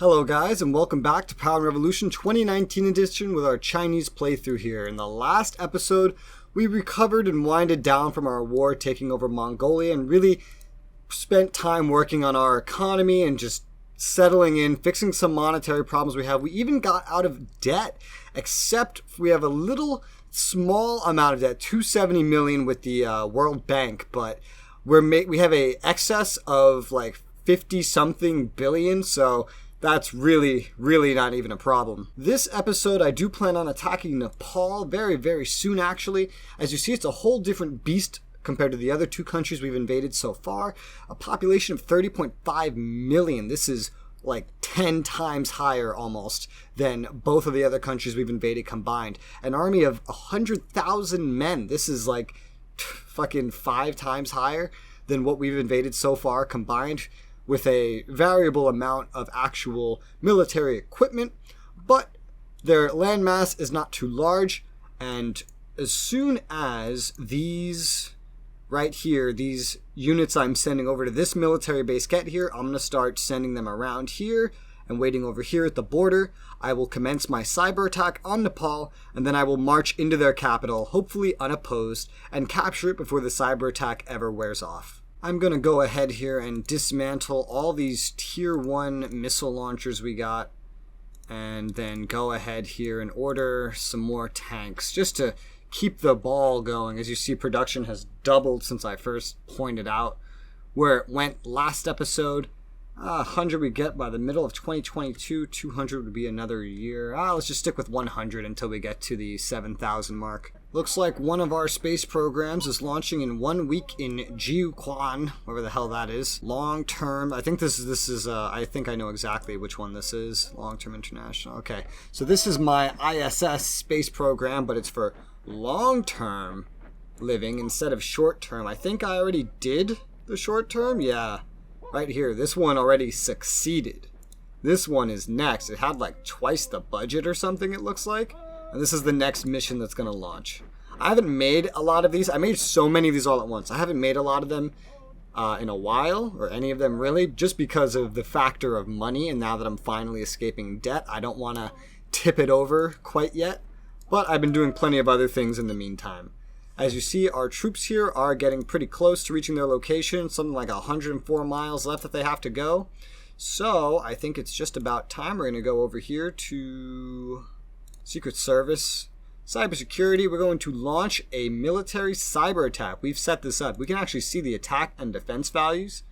Hello guys, and welcome back to Power and Revolution 2019 edition with our Chinese playthrough here. In the last episode, we recovered and winded down from our war taking over Mongolia and really spent time working on our economy and just settling in, fixing some monetary problems we have. We even got out of debt, except we have a little small amount of debt, 270 million with the World Bank, but we have a excess of like 50 something billion, so that's really not even a problem. This episode, I do plan on attacking Nepal very soon, actually. As you see, it's a whole different beast compared to the other two countries we've invaded so far. A population of 30.5 million. This is like 10 times higher almost than both of the other countries we've invaded combined. An army of 100,000 men. This is like fucking 5 times higher than what we've invaded so far combined, with a variable amount of actual military equipment, but their landmass is not too large, and as soon as these right here, these units I'm sending over to this military base get here, I'm going to start sending them around here and waiting over here at the border. I will commence my cyber attack on Nepal, and then I will march into their capital, hopefully unopposed, and capture it before the cyber attack ever wears off. I'm going to go ahead here and dismantle all these tier 1 missile launchers we got, and then go ahead here and order some more tanks just to keep the ball going. As you see, production has doubled since I first pointed out where it went last episode. 100 we get by the middle of 2022, 200 would be another year. Let's just stick with 100 until we get to the 7,000 mark. Looks like one of our space programs is launching in 1 week in Jiuquan, wherever the hell that is. Long term, I think this is I think I know exactly which one this is. Long term international. Okay, so this is my ISS space program, but it's for long term living instead of short term. I think I already did the short term. Yeah. Right here, this one already succeeded. This one is next. It had like twice the budget or something, it looks like. And this is the next mission that's going to launch. I haven't made a lot of these. I made so many of these all at once. I haven't made a lot of them in a while, or any of them really, just because of the factor of money. And now that I'm finally escaping debt, I don't want to tip it over quite yet. But I've been doing plenty of other things in the meantime. As you see, our troops here are getting pretty close to reaching their location, something like 104 miles left that they have to go. So I think it's just about time. We're going to go over here to Secret Service, Cybersecurity. We're going to launch a military cyber attack. We've set this up. We can actually see the attack and defense values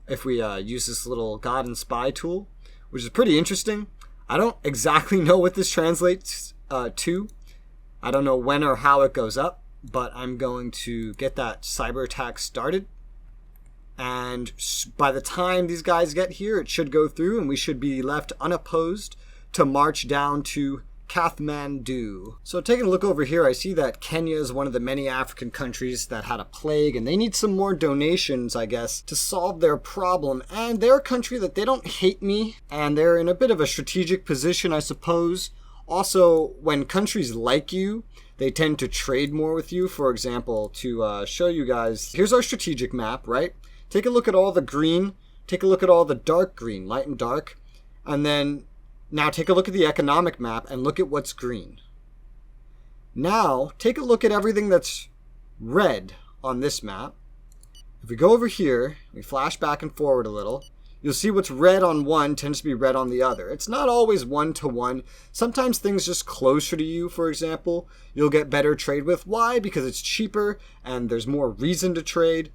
if we use this little God and Spy tool, which is pretty interesting. I don't exactly know what this translates to. I don't know when or how it goes up. But I'm going to get that cyber attack started. And by the time these guys get here, it should go through and we should be left unopposed to march down to Kathmandu. So taking a look over here, I see that Kenya is one of the many African countries that had a plague, and they need some more donations, I guess, to solve their problem. And they're a country that they don't hate me, and they're in a bit of a strategic position, I suppose. Also, when countries like you, they tend to trade more with you. For example, to show you guys, here's our strategic map, right? Take a look at all the green. Take a look at all the dark green, light and dark. And then now take a look at the economic map and look at what's green. Now, take a look at everything that's red on this map. If we go over here, we flash back and forward a little, you'll see what's red on one tends to be red on the other. It's not always 1-to-1. Sometimes things just closer to you, for example, you'll get better trade with. Why? Because it's cheaper and there's more reason to trade.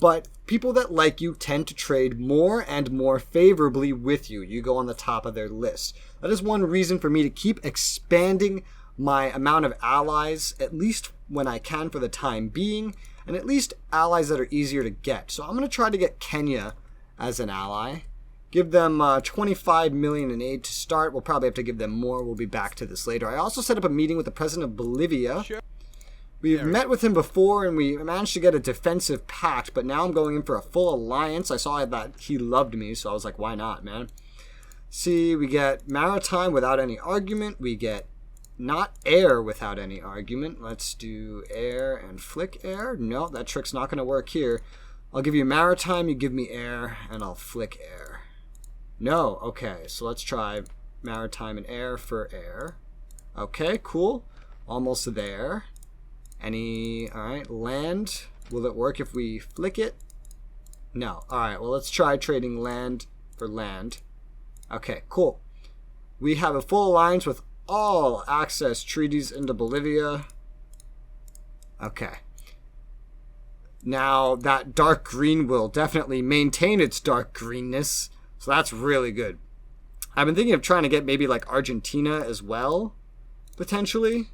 But people that like you tend to trade more and more favorably with you. You go on the top of their list. That is one reason for me to keep expanding my amount of allies, at least when I can for the time being, and at least allies that are easier to get. So I'm going to try to get Kenya as an ally. Give them 25 million in aid to start. We'll probably have to give them more. We'll be back to this later. I also set up a meeting with the president of Bolivia. Sure. We've met with him before and we managed to get a defensive pact, but now I'm going in for a full alliance. I saw that he loved me, so I was like, why not, man? See, we get maritime without any argument. We get not air without any argument. Let's do air and flick air. No, that trick's not going to work here. I'll give you maritime, you give me air, and I'll flick air. No. Okay, so let's try maritime and air for air. Okay, cool. Almost there. Alright, land. Will it work if we flick it? No. Alright, well, let's try trading land for land. Okay, cool. We have a full alliance with all access treaties into Bolivia. Okay. Now, that dark green will definitely maintain its dark greenness. So that's really good. I've been thinking of trying to get maybe like Argentina as well, potentially.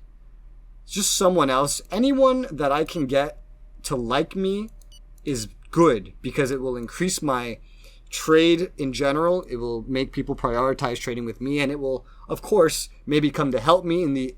Just someone else. Anyone that I can get to like me is good because it will increase my trade in general. It will make people prioritize trading with me, and it will, of course, maybe come to help me in the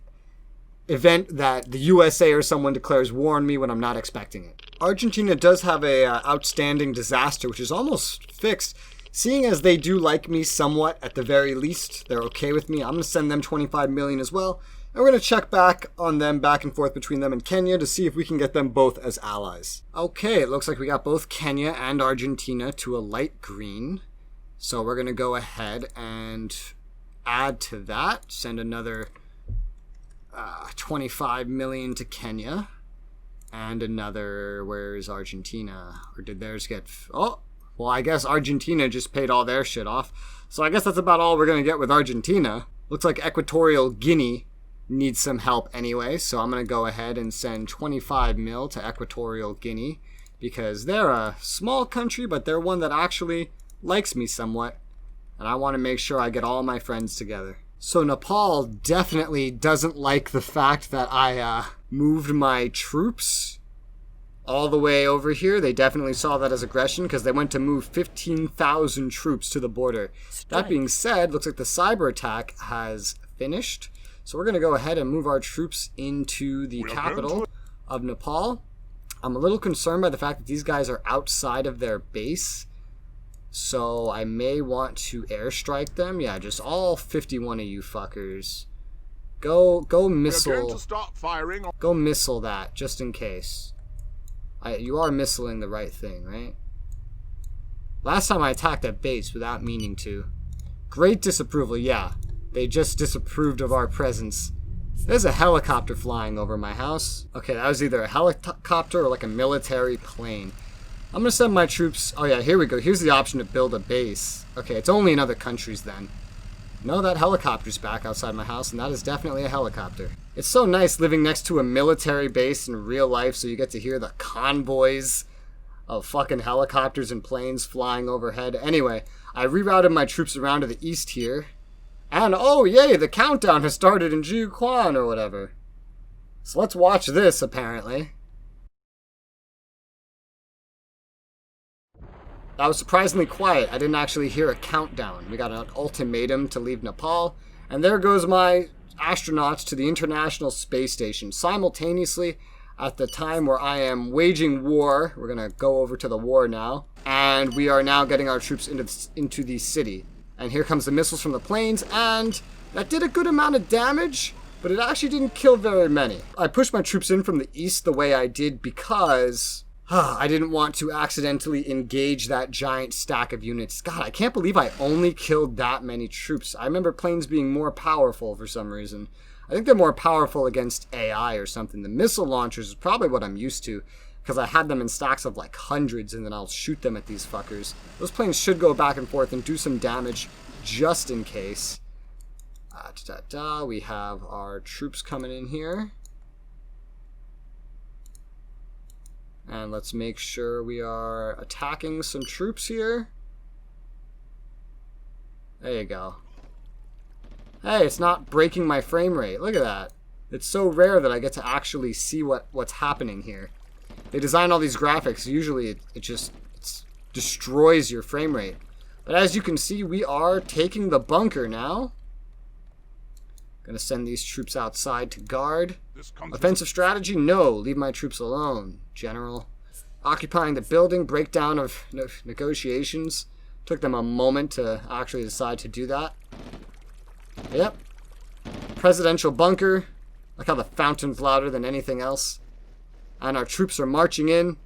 event that the USA or someone declares war on me when I'm not expecting it. Argentina does have a outstanding disaster, which is almost fixed. Seeing as they do like me somewhat, at the very least, they're okay with me. I'm going to send them 25 million as well. And we're going to check back on them, back and forth between them and Kenya to see if we can get them both as allies. Okay, it looks like we got both Kenya and Argentina to a light green. So we're going to go ahead and add to that. Send another 25 million to Kenya. And another, where's Argentina? Or did theirs get... Oh, well, I guess Argentina just paid all their shit off. So I guess that's about all we're going to get with Argentina. Looks like Equatorial Guinea needs some help anyway, so I'm going to go ahead and send 25 mil to Equatorial Guinea because they're a small country, but they're one that actually likes me somewhat, and I want to make sure I get all my friends together. So Nepal definitely doesn't like the fact that I moved my troops all the way over here. They definitely saw that as aggression because they went to move 15,000 troops to the border. That being said, looks like the cyber attack has finished. So we're going to go ahead and move our troops into the capital of Nepal. I'm a little concerned by the fact that these guys are outside of their base. So I may want to airstrike them. Yeah, just all 51 of you fuckers. Go missile. Go missile that, just in case. You are missiling the right thing, right? Last time I attacked that base without meaning to. Great disapproval, yeah. They just disapproved of our presence. There's a helicopter flying over my house. Okay, that was either a helicopter or like a military plane. I'm going to send my troops... Oh yeah, here we go. Here's the option to build a base. Okay, it's only in other countries then. No, that helicopter's back outside my house, and that is definitely a helicopter. It's so nice living next to a military base in real life, so you get to hear the convoys of fucking helicopters and planes flying overhead. Anyway, I rerouted my troops around to the east here. And, oh yay, the countdown has started in Jiuquan or whatever. So let's watch this, apparently. That was surprisingly quiet. I didn't actually hear a countdown. We got an ultimatum to leave Nepal. And there goes my astronauts to the International Space Station. Simultaneously, at the time where I am waging war, we're going to go over to the war now. And we are now getting our troops into the city. And here comes the missiles from the planes, and that did a good amount of damage, but it actually didn't kill very many. I pushed my troops in from the east the way I did because I didn't want to accidentally engage that giant stack of units. God, I can't believe I only killed that many troops. I remember planes being more powerful for some reason. I think they're more powerful against AI or something. The missile launchers is probably what I'm used to, because I had them in stacks of like hundreds, and then I'll shoot them at these fuckers. Those planes should go back and forth and do some damage just in case. We have our troops coming in here. And let's make sure we are attacking some troops here. There you go. Hey, it's not breaking my frame rate. Look at that. It's so rare that I get to actually see what's happening here. They design all these graphics. Usually it just destroys your frame rate. But as you can see, we are taking the bunker now. Gonna send these troops outside to guard. Offensive strategy? No. Leave my troops alone. General. Occupying the building. Breakdown of negotiations. Took them a moment to actually decide to do that. Yep. Presidential bunker. Like how the fountain's louder than anything else. And our troops are marching in.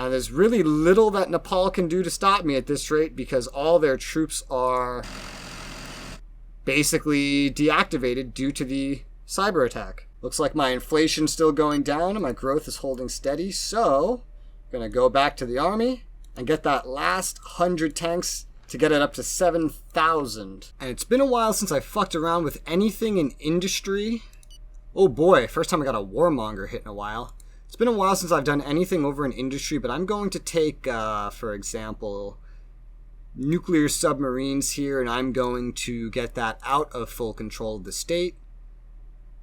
And there's really little that Nepal can do to stop me at this rate because all their troops are basically deactivated due to the cyber attack. Looks like my inflation's still going down and my growth is holding steady, so I'm going to go back to the army and get that last 100 tanks to get it up to 7,000. And it's been a while since I fucked around with anything in industry. Oh boy, first time I got a warmonger hit in a while. It's been a while since I've done anything over in industry, but I'm going to take, for example, nuclear submarines here, and I'm going to get that out of full control of the state.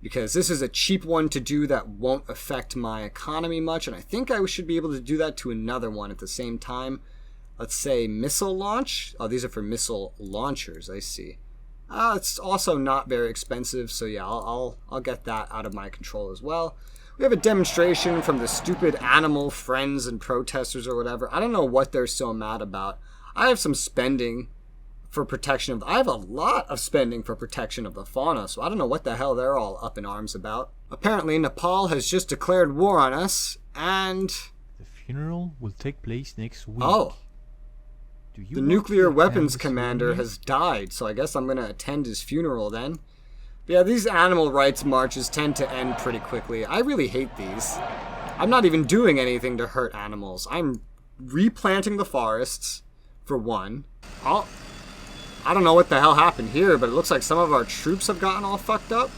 Because this is a cheap one to do that won't affect my economy much, and I think I should be able to do that to another one at the same time. Let's say missile launch. Oh, these are for missile launchers, I see. It's also not very expensive, so yeah, I'll get that out of my control as well. We have a demonstration from the stupid animal friends and protesters or whatever. I don't know what they're so mad about. I have some spending for protection of... I have a lot of spending for protection of the fauna, so I don't know what the hell they're all up in arms about. Apparently, Nepal has just declared war on us, and... The funeral will take place next week. Oh. The nuclear weapons commander has died, so I guess I'm going to attend his funeral then. But yeah, these animal rights marches tend to end pretty quickly. I really hate these. I'm not even doing anything to hurt animals. I'm replanting the forests, for one. Oh, I don't know what the hell happened here, but it looks like some of our troops have gotten all fucked up.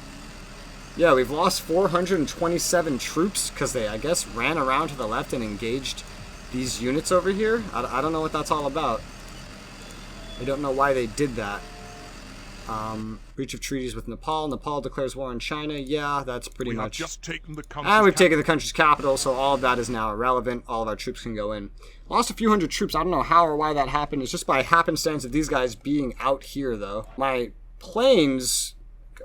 Yeah, we've lost 427 troops because they, I guess, ran around to the left and engaged these units over here. I don't know what that's all about. I don't know why they did that. Breach of treaties with Nepal. Nepal declares war on China. Yeah, that's pretty much... Just taken the and we've taken the country's capital, so all of that is now irrelevant. All of our troops can go in. Lost a few hundred troops. I don't know how or why that happened. It's just by happenstance of these guys being out here, though. My planes...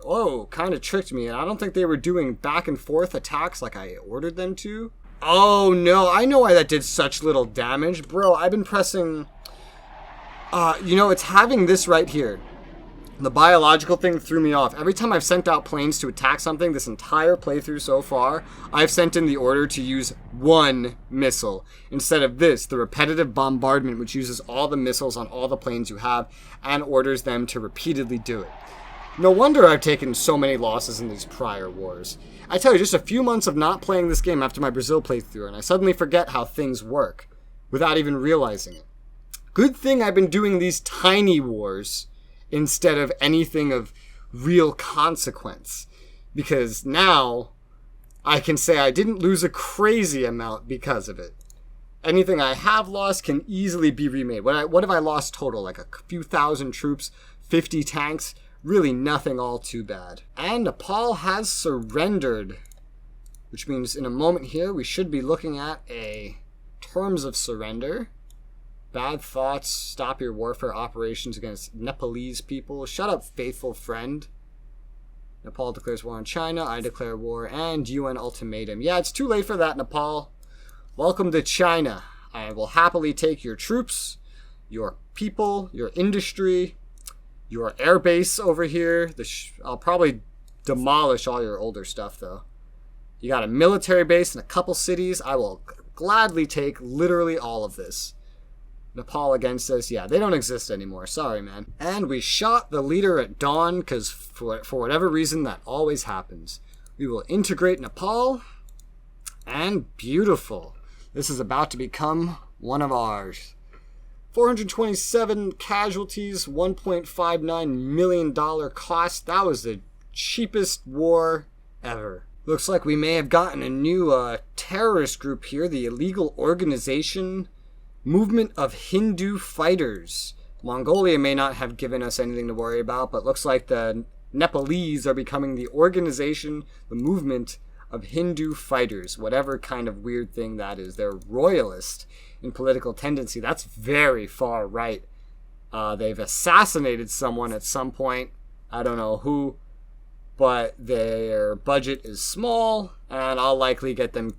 Oh, kind of tricked me, and I don't think they were doing back and forth attacks like I ordered them to. Oh, no, I know why that did such little damage. Bro, I've been pressing... it's having this right here. The biological thing threw me off. Every time I've sent out planes to attack something this entire playthrough so far, I've sent in the order to use one missile. Instead of this, the repetitive bombardment, which uses all the missiles on all the planes you have and orders them to repeatedly do it. No wonder I've taken so many losses in these prior wars. I tell you, just a few months of not playing this game after my Brazil playthrough, and I suddenly forget how things work, without even realizing it. Good thing I've been doing these tiny wars instead of anything of real consequence, because now I can say I didn't lose a crazy amount because of it. Anything I have lost can easily be remade. What have I lost total? Like a few thousand troops, 50 tanks? Really nothing all too bad. And Nepal has surrendered, which means in a moment here we should be looking at a terms of surrender. Bad thoughts, stop your warfare operations against Nepalese people. Shut up, faithful friend. Nepal declares war on China. I declare war. And UN ultimatum. Yeah, it's too late for that, Nepal. Welcome to China. I will happily take your troops, your people, your industry, your airbase over here. I'll probably demolish all your older stuff, though. You got a military base in a couple cities. I will gladly take literally all of this. Nepal against us, yeah, they don't exist anymore. Sorry, man. And we shot the leader at dawn, because for whatever reason, that always happens. We will integrate Nepal, and beautiful. This is about to become one of ours. 427 casualties, $1.59 million cost. That was the cheapest war ever. Looks like we may have gotten a new terrorist group here, the illegal organization Movement of Hindu Fighters. Mongolia may not have given us anything to worry about, but looks like the Nepalese are becoming the organization, the movement of Hindu fighters, whatever kind of weird thing that is. They're royalist in political tendency. That's very far right. They've assassinated someone at some point. I don't know who, but their budget is small, and I'll likely get them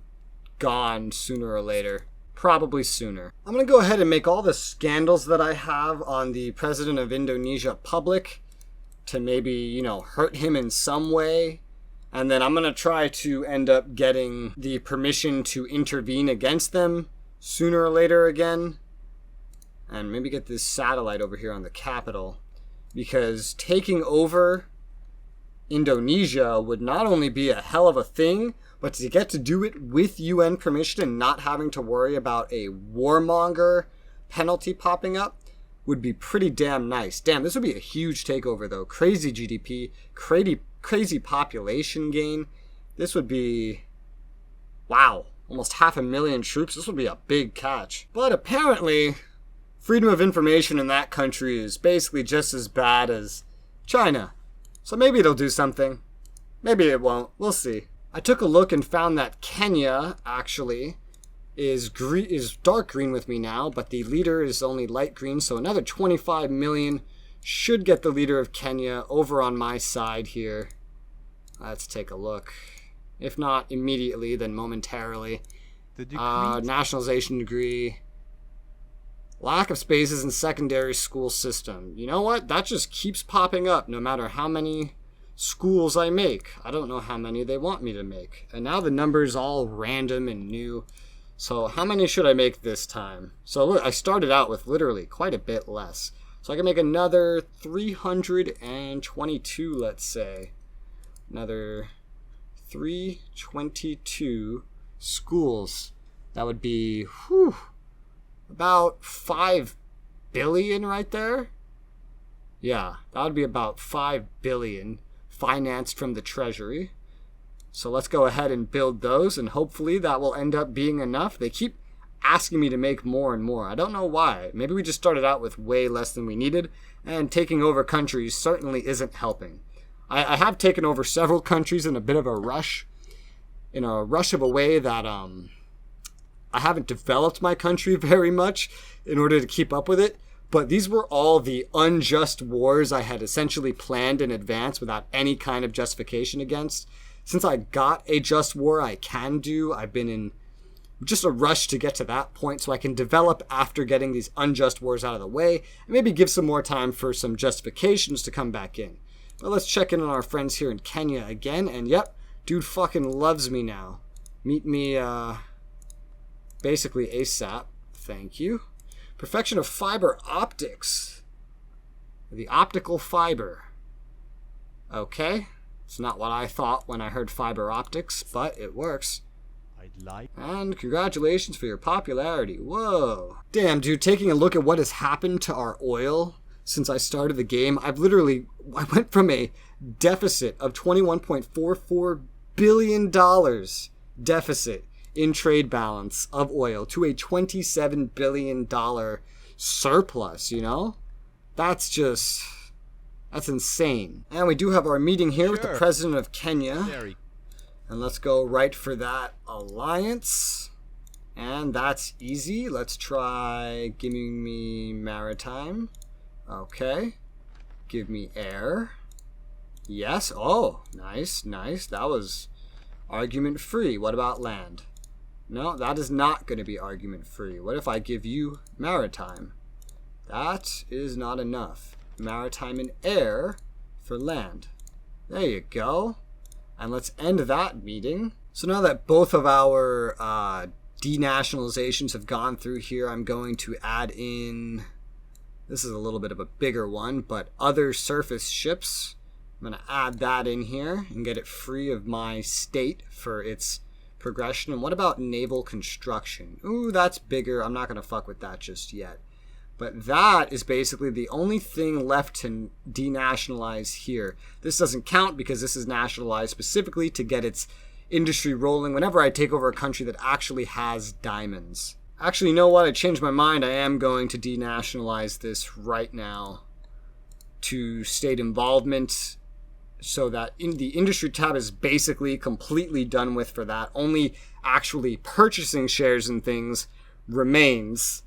gone sooner or later. Probably sooner. I'm going to go ahead and make all the scandals that I have on the president of Indonesia public to maybe, hurt him in some way. And then I'm going to try to end up getting the permission to intervene against them sooner or later again. And maybe get this satellite over here on the capital. Because taking over Indonesia would not only be a hell of a thing, but to get to do it with UN permission and not having to worry about a warmonger penalty popping up would be pretty damn nice. Damn, this would be a huge takeover though. Crazy GDP, crazy population gain. This would be, wow, almost 500,000 troops. This would be a big catch. But apparently, freedom of information in that country is basically just as bad as China. So maybe it'll do something. Maybe it won't. We'll see. I took a look and found that Kenya actually is dark green with me now, but the leader is only light green, so another 25 million should get the leader of Kenya over on my side here. Let's take a look. If not immediately, then momentarily. The nationalization degree. Lack of spaces in secondary school system. You know what? That just keeps popping up no matter how many schools I make. I don't know how many they want me to make. And now the number's all random and new. So how many should I make this time? So look, I started out with literally quite a bit less. So I can make another 322, let's say. Another 322 schools. That would be, about 5 billion right there. Yeah, that would be about 5 billion financed from the treasury. So let's go ahead and build those, and hopefully that will end up being enough. They keep asking me to make more and more. I don't know why. Maybe we just started out with way less than we needed, and taking over countries certainly isn't helping. I have taken over several countries in a bit of a rush. In a rush of a way that I haven't developed my country very much in order to keep up with it. But these were all the unjust wars I had essentially planned in advance without any kind of justification against. Since I got a just war I can do, I've been in just a rush to get to that point so I can develop after getting these unjust wars out of the way and maybe give some more time for some justifications to come back in. But let's check in on our friends here in Kenya again. And yep, dude fucking loves me now. Meet me basically ASAP. Thank you. Perfection of fiber optics. The optical fiber. Okay. It's not what I thought when I heard fiber optics, but it works. I'd like. And congratulations for your popularity. Whoa. Damn, dude, taking a look at what has happened to our oil since I started the game, I went from a deficit of $21.44 billion deficit in trade balance of oil to a $27 billion surplus, you know? That's insane. And we do have our meeting here with the president of Kenya. And let's go right for that alliance. And that's easy. Let's try giving me maritime. Okay. Give me air. Yes. Oh, nice, nice. That was argument free. What about land? No, that is not going to be argument free. What if I give you maritime? That is not enough. Maritime and air for land. There you go. And let's end that meeting. So now that both of our denationalizations have gone through here, I'm going to add in, this is a little bit of a bigger one, but other surface ships. I'm going to add that in here and get it free of my state for its progression. And what about naval construction? Ooh, that's bigger. I'm not going to fuck with that just yet. But that is basically the only thing left to denationalize here. This doesn't count because this is nationalized specifically to get its industry rolling whenever I take over a country that actually has diamonds. Actually, you know what? I changed my mind. I am going to denationalize this right now to state involvement so that the industry tab is basically completely done with for that. Only actually purchasing shares and things remains.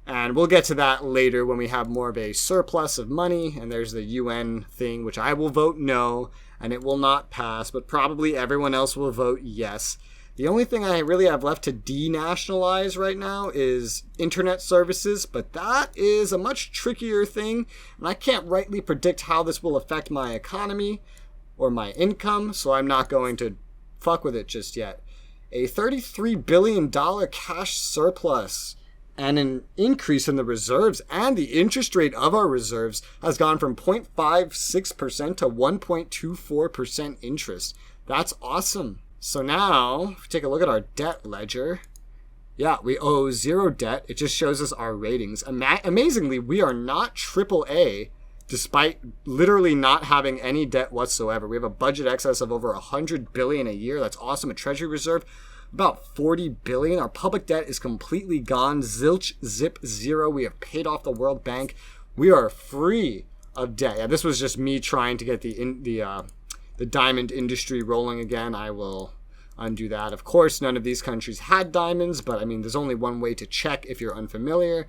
And we'll get to that later when we have more of a surplus of money. And there's the UN thing, which I will vote no, and it will not pass. But probably everyone else will vote yes. The only thing I really have left to denationalize right now is internet services. But that is a much trickier thing. And I can't rightly predict how this will affect my economy or my income. So I'm not going to fuck with it just yet. a $33 billion cash surplus, and an increase in the reserves, and the interest rate of our reserves has gone from 0.56% to 1.24% interest. That's awesome. So now, if we take a look at our debt ledger, yeah, we owe zero debt. It just shows us our ratings. Amazingly, we are not AAA, despite literally not having any debt whatsoever. We have a budget excess of over $100 billion a year. That's awesome. A treasury reserve, about $40 billion. Our public debt is completely gone. Zilch, zip, zero. We have paid off the World Bank. We are free of debt. Yeah, this was just me trying to get the diamond industry rolling again. I will undo that. Of course, none of these countries had diamonds, but I mean, there's only one way to check if you're unfamiliar,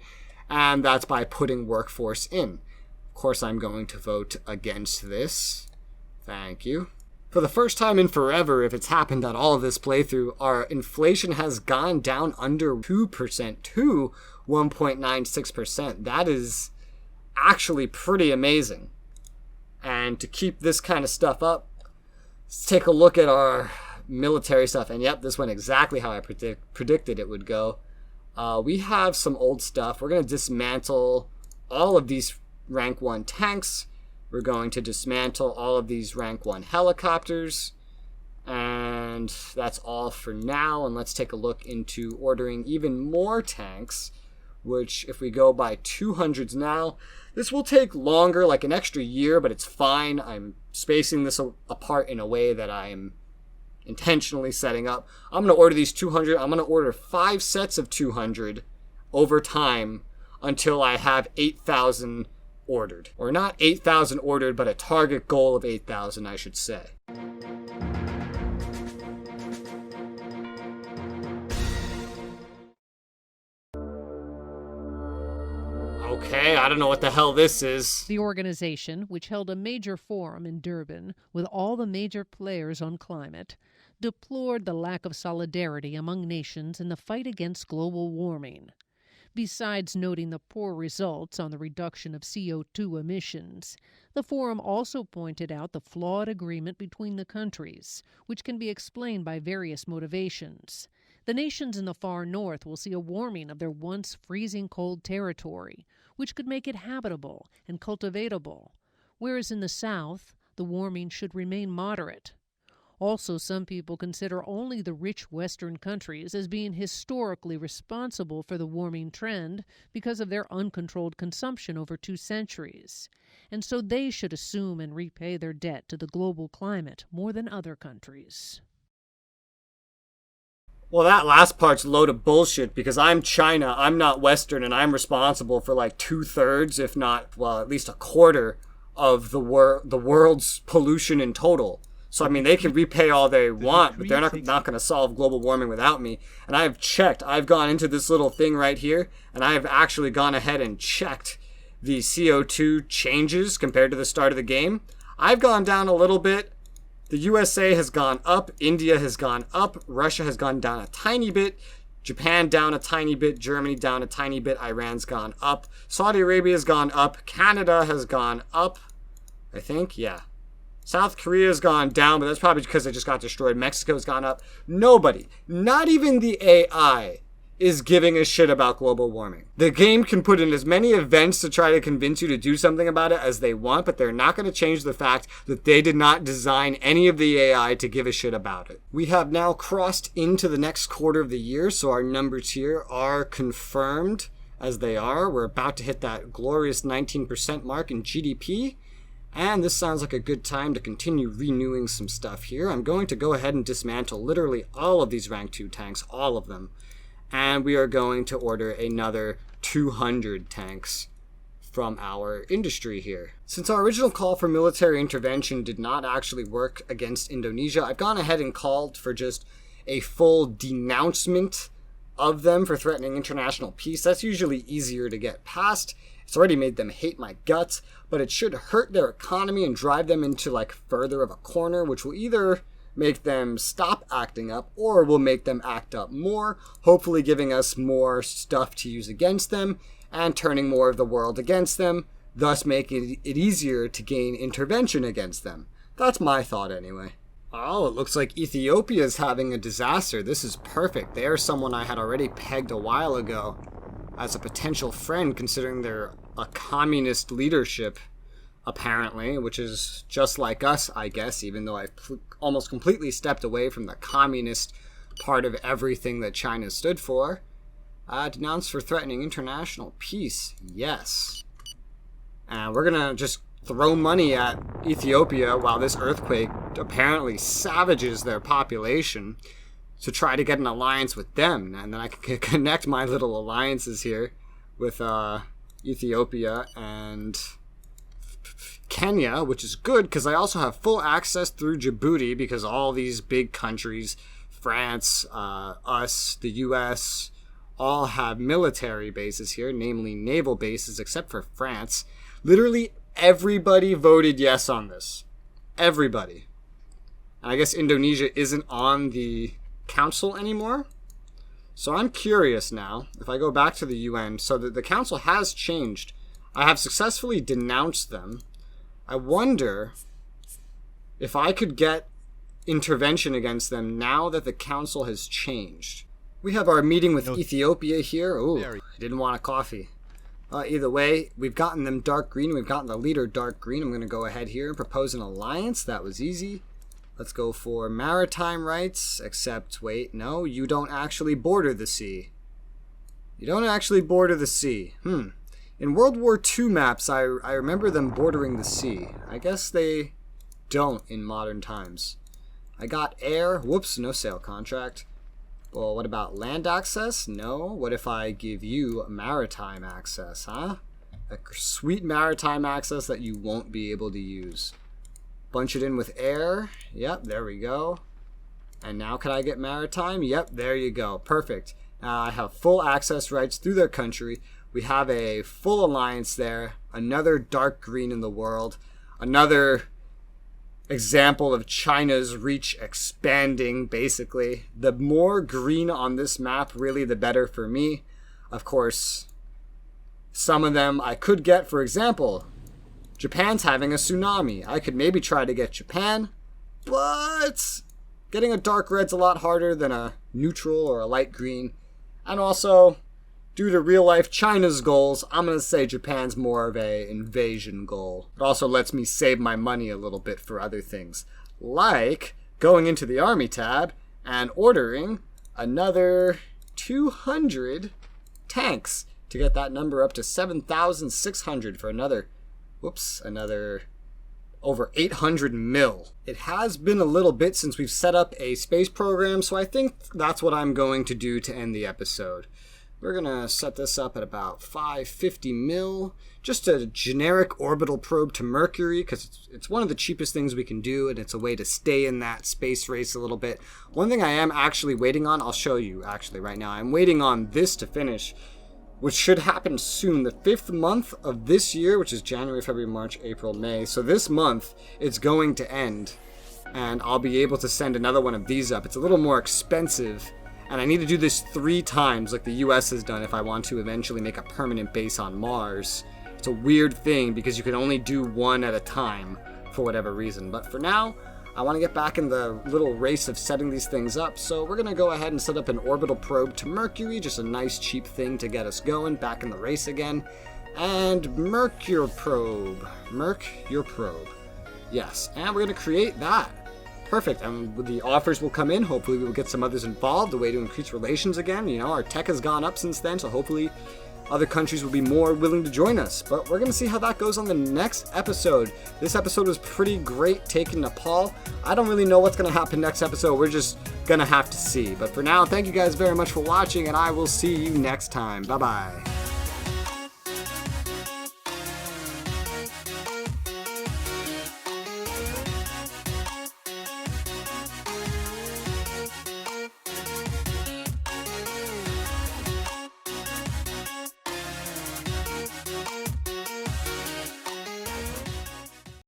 and that's by putting workforce in. Of course, I'm going to vote against this. Thank you. For the first time in forever, if it's happened at all this playthrough, our inflation has gone down under 2% to 1.96%. That is actually pretty amazing. And to keep this kind of stuff up, let's take a look at our military stuff. And yep, this went exactly how I predicted it would go. We have some old stuff. We're going to dismantle all of these rank 1 tanks. We're going to dismantle all of these rank 1 helicopters. And that's all for now. And let's take a look into ordering even more tanks, which if we go by 200s now, this will take longer, like an extra year, but it's fine. I'm spacing this apart in a way that I'm intentionally setting up. I'm going to order these 200. I'm going to order 5 sets of 200 over time until I have 8,000 ordered. Or not 8,000 ordered, but a target goal of 8,000, I should say. Okay, I don't know what the hell this is. The organization, which held a major forum in Durban with all the major players on climate, deplored the lack of solidarity among nations in the fight against global warming. Besides noting the poor results on the reduction of CO2 emissions, the forum also pointed out the flawed agreement between the countries, which can be explained by various motivations. The nations in the far north will see a warming of their once freezing cold territory, which could make it habitable and cultivatable, whereas in the south, the warming should remain moderate. Also, some people consider only the rich Western countries as being historically responsible for the warming trend because of their uncontrolled consumption over 2 centuries, and so they should assume and repay their debt to the global climate more than other countries. Well, that last part's a load of bullshit because I'm China, I'm not Western, and I'm responsible for like 2/3, if not, well, at least a quarter of the world's pollution in total. So, I mean, they can repay all they want, but they're not going to solve global warming without me. And I've checked. I've gone into this little thing right here, and I've actually gone ahead and checked the CO2 changes compared to the start of the game. I've gone down a little bit. The USA has gone up. India has gone up. Russia has gone down a tiny bit. Japan down a tiny bit. Germany down a tiny bit. Iran's gone up. Saudi Arabia has gone up. Canada has gone up, I think. Yeah. South Korea's gone down, but that's probably because they just got destroyed. Mexico's gone up. Nobody, not even the AI, is giving a shit about global warming. The game can put in as many events to try to convince you to do something about it as they want, but they're not going to change the fact that they did not design any of the AI to give a shit about it. We have now crossed into the next quarter of the year, so our numbers here are confirmed as they are. We're about to hit that glorious 19% mark in GDP. And this sounds like a good time to continue renewing some stuff here. I'm going to go ahead and dismantle literally all of these rank 2 tanks, all of them. And we are going to order another 200 tanks from our industry here. Since our original call for military intervention did not actually work against Indonesia, I've gone ahead and called for just a full denouncement of them for threatening international peace. That's usually easier to get past. It's already made them hate my guts, but it should hurt their economy and drive them into like further of a corner, which will either make them stop acting up or will make them act up more, hopefully giving us more stuff to use against them and turning more of the world against them, thus making it easier to gain intervention against them. That's my thought anyway. Oh, it looks like Ethiopia is having a disaster. This is perfect. They are someone I had already pegged a while ago as a potential friend, considering they're a communist leadership, apparently, which is just like us, I guess, even though I've almost completely stepped away from the communist part of everything that China stood for. Denounced for threatening international peace. Yes. And we're going to just throw money at Ethiopia while this earthquake apparently savages their population to try to get an alliance with them. And then I can connect my little alliances here with Ethiopia and Kenya, which is good because I also have full access through Djibouti because all these big countries, France, us, the US, all have military bases here, namely naval bases, except for France. Literally everybody voted yes on this. Everybody. And I guess Indonesia isn't on the council anymore. So I'm curious now, if I go back to the UN, so that the council has changed. I have successfully denounced them. I wonder if I could get intervention against them now that the council has changed. We have our meeting with Ethiopia here. Ooh, I didn't want a coffee. Either way, we've gotten them dark green. We've gotten the leader dark green. I'm going to go ahead here and propose an alliance. That was easy. Let's go for maritime rights, except, wait, no, you don't actually border the sea. You don't actually border the sea. In World War II maps, I remember them bordering the sea. I guess they don't in modern times. I got air. Whoops, no sale contract. Well, what about land access? No. What if I give you maritime access, huh? A sweet maritime access that you won't be able to use. Bunch it in with air. Yep, there we go. And now can I get maritime? Yep, there you go. Perfect. Now I have full access rights through their country. We have a full alliance there. Another dark green in the world. Another example of China's reach expanding, basically. The more green on this map, really, the better for me. Of course, some of them I could get, for example, Japan's having a tsunami. I could maybe try to get Japan, but getting a dark red's a lot harder than a neutral or a light green. And also, due to real-life China's goals, I'm going to say Japan's more of a invasion goal. It also lets me save my money a little bit for other things, like going into the Army tab and ordering another 200 tanks to get that number up to 7,600 for another over 800 mil. It has been a little bit since we've set up a space program, so I think that's what I'm going to do to end the episode. We're going to set this up at about 550 mil, just a generic orbital probe to Mercury, because it's one of the cheapest things we can do, and it's a way to stay in that space race a little bit. One thing I am actually waiting on, I'll show you actually right now. I'm waiting on this to finish, which should happen soon, the 5th month of this year, which is January, February, March, April, May. So this month, it's going to end, and I'll be able to send another one of these up. It's a little more expensive, and I need to do this 3 times like the US has done if I want to eventually make a permanent base on Mars. It's a weird thing because you can only do one at a time for whatever reason. But for now, I want to get back in the little race of setting these things up. So we're going to go ahead and set up an orbital probe to Mercury. Just a nice cheap thing to get us going back in the race again. And Mercure probe. Yes, and we're going to create that. Perfect, and the offers will come in. Hopefully we will get some others involved, a way to increase relations again. You know, our tech has gone up since then, so hopefully other countries will be more willing to join us. But we're going to see how that goes on the next episode. This episode was pretty great, taking Nepal. I don't really know what's going to happen next episode. We're just going to have to see. But for now, thank you guys very much for watching, and I will see you next time. Bye-bye.